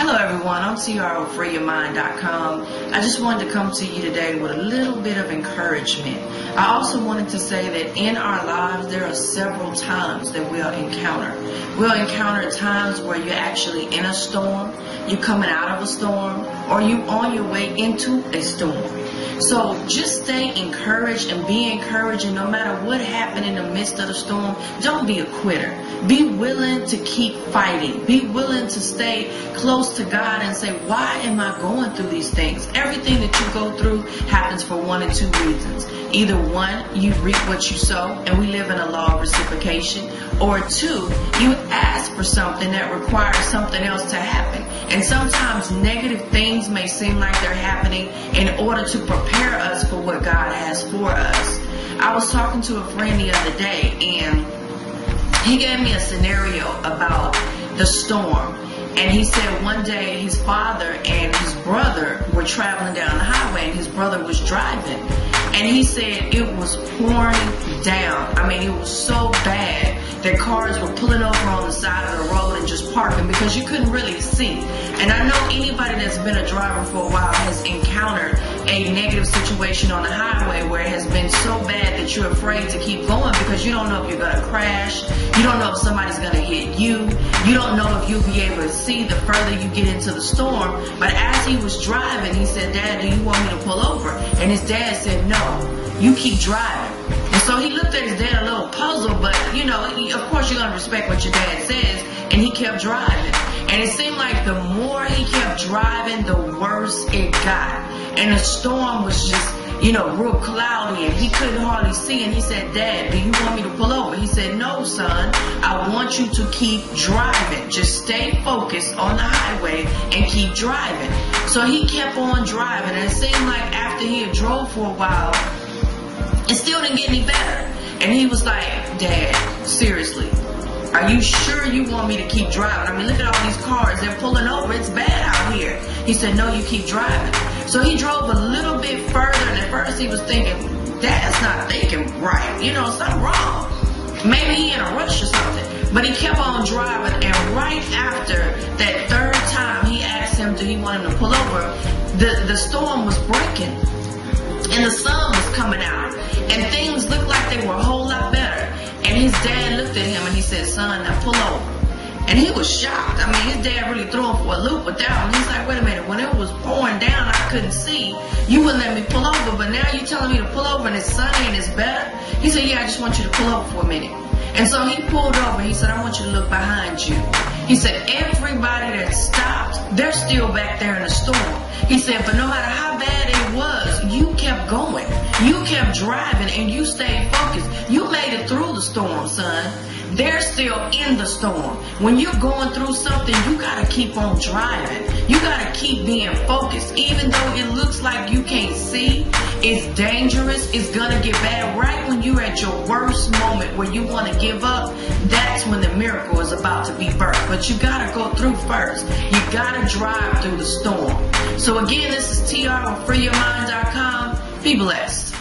Hello everyone, I'm TR with FreeYourMind.com. I just wanted to come to you today with a little bit of encouragement. I also wanted to say that in our lives there are several times that we'll encounter. We'll encounter times where you're actually in a storm, you're coming out of a storm, or you're on your way into a storm. So just stay encouraged and be encouraging no matter what happened in the midst of the storm. Don't be a quitter. Be willing to keep fighting. Be willing to stay close to God and say, why am I going through these things? Everything that you go through happens for one of two reasons. Either one, you reap what you sow, and we live in a law of reciprocation, or two, you ask for something that requires something else to happen. And sometimes negative things may seem like they're happening in order to prepare us for what God has for us. I was talking to a friend the other day, and he gave me a scenario about the storm. And he said one day his father and his brother were traveling down the highway, and his brother was driving. And he said it was pouring down. I mean, it was so bad that cars were pulling over on the side of the road and just parking because you couldn't really see. And I know anybody that's been a driver for a while has encountered a negative situation on the highway where it has been so bad that you're afraid to keep going because you don't know if you're going to crash. You don't know if somebody's going to hit you. You don't know if you'll be able to see the further you get into the storm. But as he was driving, he said, "Dad, do you want me to pull over?" And his dad said, "No, you keep driving." And so he looked at his dad a little puzzled, but you know, of course you're going to respect what your dad says, and he kept driving. And it seemed like the more he kept driving, the worse it got. And the storm was just, you know, real cloudy, and he couldn't hardly see. And he said, "Dad, do you want me to pull over?" He said, "No, son, I want you to keep driving. Just stay focused on the highway and keep driving." So he kept on driving, and it seemed like after he had drove for a while, it still didn't get any better. And he was like, "Dad, seriously, are you sure you want me to keep driving? I mean, look at all these cars. They're pulling over. It's bad out here." He said, "No, you keep driving." So he drove a little bit further, and at first he was thinking, "Dad's not thinking right. You know, something wrong. Maybe he in a rush or something." But he kept on driving, and right after that third time he asked him, do he want him to pull over, the storm was breaking, and the sun was coming out, and things looked like they were a whole lot better. And his dad looked at him and he said, "Son, now pull over." And he was shocked. I mean, his dad really threw him for a loop with that one. He's like, "Wait a minute, when it was pouring down, I couldn't see. You wouldn't let me pull over, but now you're telling me to pull over and it's sunny and it's better?" He said, "Yeah, I just want you to pull over for a minute." And so he pulled over. He said, "I want you to look behind you." He said, "Everybody that stopped, they're still back there in the storm." He said, "But no matter how bad it was, you kept going. You kept driving and you stayed focused. You made it through the storm, son. They're still in the storm. When you're going through something, you gotta keep on driving. You gotta keep being focused. Even though it looks like you can't see, it's dangerous, it's gonna get bad. Right when you're at your worst moment where you wanna give up, that's when the miracle is about to be birthed. But you gotta go through first. You gotta drive through the storm." So again, this is TR with FreeYourMind.com. Be blessed.